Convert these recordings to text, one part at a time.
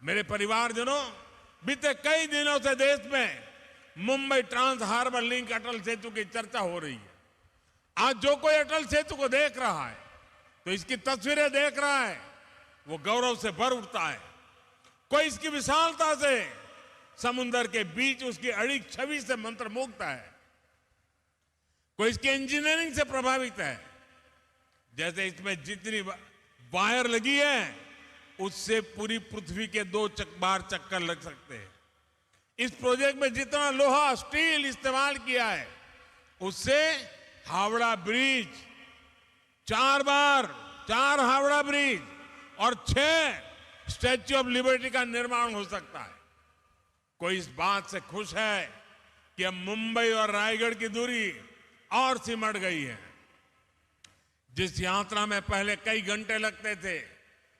मेरे परिवारजनों, बीते कई दिनों से देश में Mumbai trans harbour link Atal Setu की चर्चा हो रही है। आज जो कोई अटल सेतु को देख रहा है, तो इसकी तस्वीरें देख रहा है, वो गौरव से भर उठता है। कोई इसकी विशालता से, समुद्र के बीच उसकी अड़िग छवि से मंत्रमुग्ध है। कोई इसकी इंजीनियरिंग से प्रभावित है। जैसे इसमें जितनी वायर लगी है, उससे पूरी पृथ्वी के 2 बार चक्कर लग सकते हैं। इस प्रोजेक्ट में जितना लोहा स्टील इस्तेमाल किया है, उससे हावड़ा ब्रिज 4 हावड़ा ब्रिज और 6 स्टैच्यू ऑफ लिबर्टी का निर्माण हो सकता है। कोई इस बात से खुश है कि अब मुंबई और रायगढ़ की दूरी और सिमट गई है। जिस यात्रा में पहले कई घंटे लगते थे,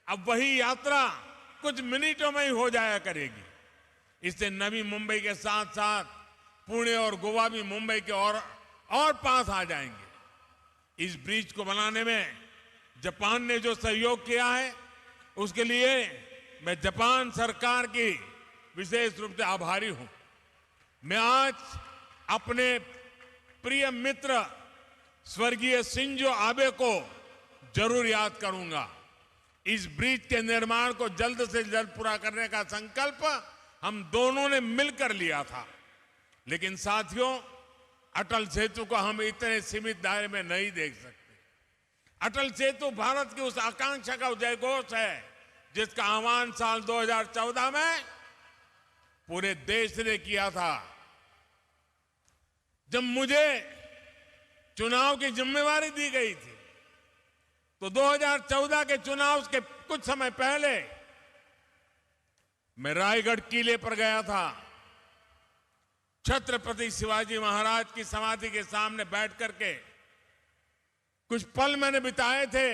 अब वही यात्रा कुछ मिनटों में ही हो जाया करेगी। इससे नवी मुंबई के साथ साथ पुणे और गोवा भी मुंबई के और पास आ जाएंगे। इस ब्रिज को बनाने में जापान ने जो सहयोग किया है, उसके लिए मैं जापान सरकार की विशेष रूप से आभारी हूं। मैं आज अपने प्रिय मित्र स्वर्गीय शिंजो आबे को जरूर याद करूंगा। इस ब्रिज के निर्माण को जल्द से जल्द पूरा करने का संकल्प हम दोनों ने मिलकर लिया था। लेकिन साथियों, अटल सेतु को हम इतने सीमित दायरे में नहीं देख सकते। अटल सेतु भारत की उस आकांक्षा का जयघोष है, जिसका आह्वान साल 2014 में पूरे देश ने किया था। जब मुझे चुनाव की जिम्मेवारी दी गई थी, तो 2014 के चुनाव के कुछ समय पहले मैं रायगढ़ किले पर गया था। छत्रपति शिवाजी महाराज की समाधि के सामने बैठ करके कुछ पल मैंने बिताए थे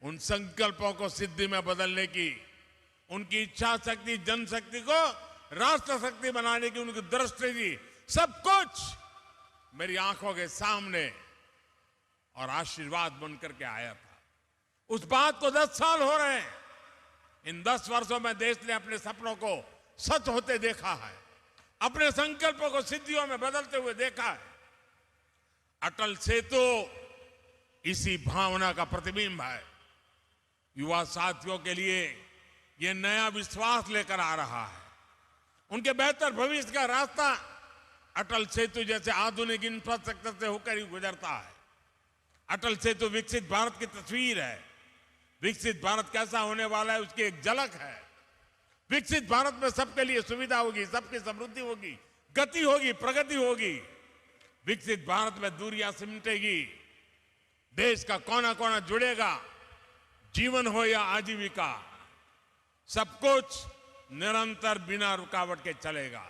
उन संकल्पों को सिद्धि में बदलने की, उनकी इच्छा शक्ति, जनशक्ति को राष्ट्र शक्ति बनाने की उनकी दृष्टि थी। सब कुछ मेरी आंखों के सामने और आशीर्वाद बन करके आया था। उस बात को 10 साल हो रहे हैं। इन 10 वर्षों में देश ने अपने सपनों को सच होते देखा है, अपने संकल्पों को सिद्धियों में बदलते हुए देखा है। अटल सेतु इसी भावना का प्रतिबिंब है। युवा साथियों के लिए यह नया विश्वास लेकर आ रहा है। उनके बेहतर भविष्य का रास्ता अटल सेतु जैसे आधुनिक इंफ्रास्ट्रक्चर से होकर ही गुजरता है। अटल सेतु विकसित भारत की तस्वीर है। विकसित भारत कैसा होने वाला है, उसकी एक झलक है। विकसित भारत में सबके लिए सुविधा होगी, सबकी समृद्धि होगी, गति होगी, प्रगति होगी। विकसित भारत में दूरियां सिमटेगी, देश का कोना कोना जुड़ेगा। जीवन हो या आजीविका, सब कुछ निरंतर बिना रुकावट के चलेगा।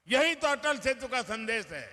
यही तो अटल सेतु का संदेश है।